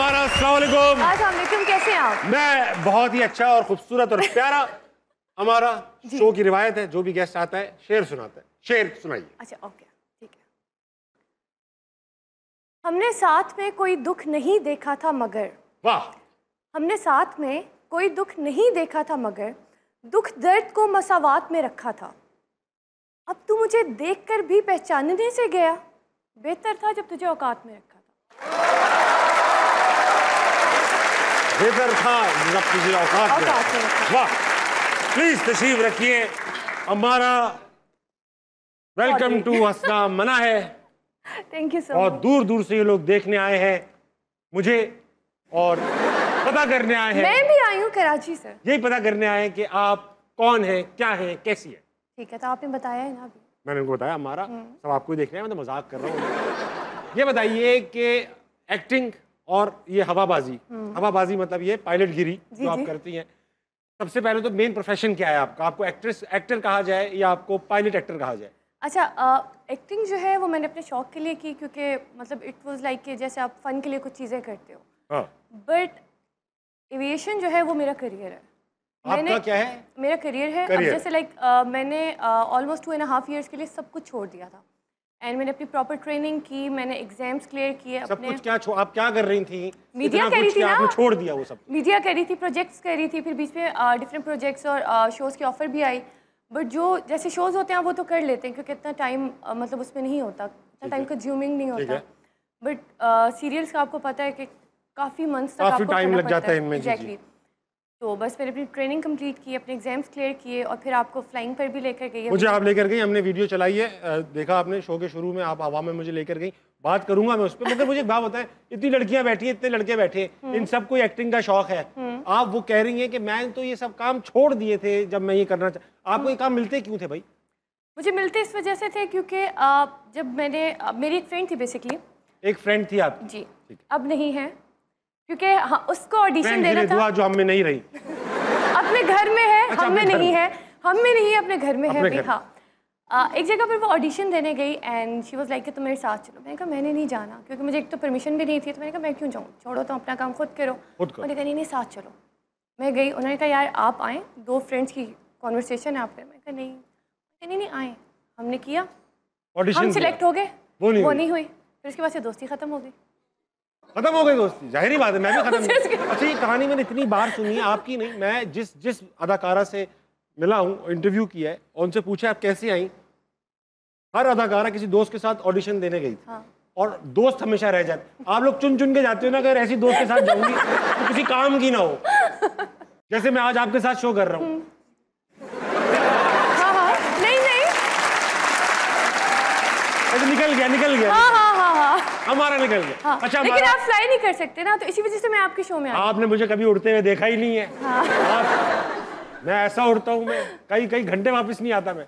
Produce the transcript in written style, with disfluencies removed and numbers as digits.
अमारा, अस्सलाम वालेकुम। अस्सलाम वालेकुम, कैसे हैं आप? मैं बहुत ही अच्छा और खूबसूरत और प्यारा। हमारा शो की रिवायत है, जो भी गेस्ट आता है शेर सुनाता है। शेर सुनाइए। अच्छा, ओके, ठीक है। हमने साथ में कोई दुख नहीं देखा था मगर, वाह। हमने साथ में कोई दुख नहीं देखा था मगर दुख दर्द को मसावात में रखा था। अब तू मुझे देखकर भी पहचानने से गया, बेहतर था जब तुझे औकात में रखा था। बेहतर था जब तुझे औकात में रखा। वाह, प्लीज तशरीफ रखिए। हमारा वेलकम टू हंसना मना है। थैंक यू सो और मच। दूर दूर से ये लोग देखने आए हैं मुझे और पता करने आए हैं। मैं भी आई हूँ कराची से। यही पता करने आए हैं कि आप कौन है, क्या है, कैसी है। ठीक है, तो आपने बताया है ना अभी। मैंने उनको बताया हमारा सब आपको ही देखना है, मैं तो मजाक कर रहा हूँ। ये बताइए कि एक्टिंग और ये हवाबाजी, हवाबाजी मतलब ये पायलट गिरी जो आप करती हैं, सबसे पहले तो मेन प्रोफेशन क्या है आपका? आपको एक्टर कहा जाए या आपको पायलट एक्टर कहा जाए? अच्छा, एक्टिंग जो है वो मैंने अपने शौक के लिए की, क्योंकि मतलब इट वाज लाइक कि जैसे आप फन के लिए कुछ चीज़ें करते हो। हाँ। बट एविएशन जो है वो मेरा करियर है। आपका क्या है? मेरा करियर है। अब जैसे लाइक मैंने ऑलमोस्ट 2.5 years के लिए सब कुछ छोड़ दिया था एंड मैंने अपनी प्रॉपर ट्रेनिंग की, मैंने एग्जाम्स क्लियर किए सब अपने। कुछ क्या आप क्या कर रही थी? मीडिया कर रही थी ना। आपने छोड़ दिया वो सब? मीडिया कर रही थी, प्रोजेक्ट्स कर रही थी, फिर बीच में डिफरेंट प्रोजेक्ट्स और शोज़ की ऑफ़र भी आई। बट जो जैसे शोज़ होते हैं वो तो कर लेते हैं क्योंकि इतना टाइम मतलब उसमें नहीं होता, इतना टाइम कंज्यूमिंग नहीं होता। बट सीरियल्स का आपको पता है कि काफ़ी मंथ्स तक आपको टाइम लग जाता है इनमें। एग्जैक्टली। तो बस मैंने अपनी ट्रेनिंग कंप्लीट की, अपने एग्जाम्स क्लियर किए और फिर आपको फ्लाइंग पर भी लेकर गई। मुझे आप लेकर गई, हमने वीडियो चलाई है, देखा आपने शो के शुरू में, आप हवा में मुझे लेकर गई। बात करूंगा मैं उस पर, मगर मुझे एक बात बताएं, इतनी लड़कियां बैठी हैं, इतने लड़के बैठे हैं, इन सबको एक्टिंग का शौक है। आप वो कह रही हैं कि मैं तो ये सब काम छोड़ दिए थे जब मैं ये करना आपको ये काम मिलते क्यों थे भाई? मुझे मिलते इस वजह से थे क्योंकि जब मैंने मेरी एक फ्रेंड थी बेसिकली। एक फ्रेंड थी आप? जी। अब नहीं है क्योंकि हाँ, उसको ऑडिशन देना था। जो हम में नहीं रही। अपने घर में है। अच्छा, हम में नहीं है, हम में नहीं है, अपने घर में है भी। हाँ, एक जगह पर वो ऑडिशन देने गई एंड शी वाज लाइक कि तुम मेरे साथ चलो। मैंने कहा मैंने नहीं जाना क्योंकि मुझे एक तो परमिशन भी नहीं थी, तो मैंने कहा मैं क्यों जाऊँ, छोड़ो तो अपना काम खुद करो। उन्होंने कहा नहीं साथ चलो। मैं गई, उन्होंने कहा यार आप आएँ, 2 फ्रेंड्स की कॉन्वर्सेशन है आप करें। मैंने कहा नहीं आए। हमने किया, हम सिलेक्ट हो गए, वो नहीं हुई, फिर उसके बाद से दोस्ती खत्म हो गई। खत्म हो गई दोस्ती? जाहिर ही बात है, मैं भी खत्म। अच्छा, ये कहानी मैंने इतनी बार सुनी है आपकी, नहीं मैं जिस अदाकारा से मिला हूँ, इंटरव्यू किया है और उनसे पूछा आप कैसे आई, हर अदाकारा किसी दोस्त के साथ ऑडिशन देने गई थी। और दोस्त हमेशा रह जाते। आप लोग चुन चुन के जाते हो ना, अगर ऐसी दोस्त के साथ जाऊंगी तो किसी काम की ना हो, जैसे मैं आज आपके साथ शो कर रहा हूँ। नहीं निकल गया। हमारा निकल गया। अच्छा, लेकिन आप फ्लाई नहीं कर सकते ना, तो इसी वजह से मैं आपके शो में आई। आपने मुझे कभी उड़ते हुए देखा ही नहीं है। मैं ऐसा उड़ता हूँ, मैं कई घंटे वापस नहीं आता मैं।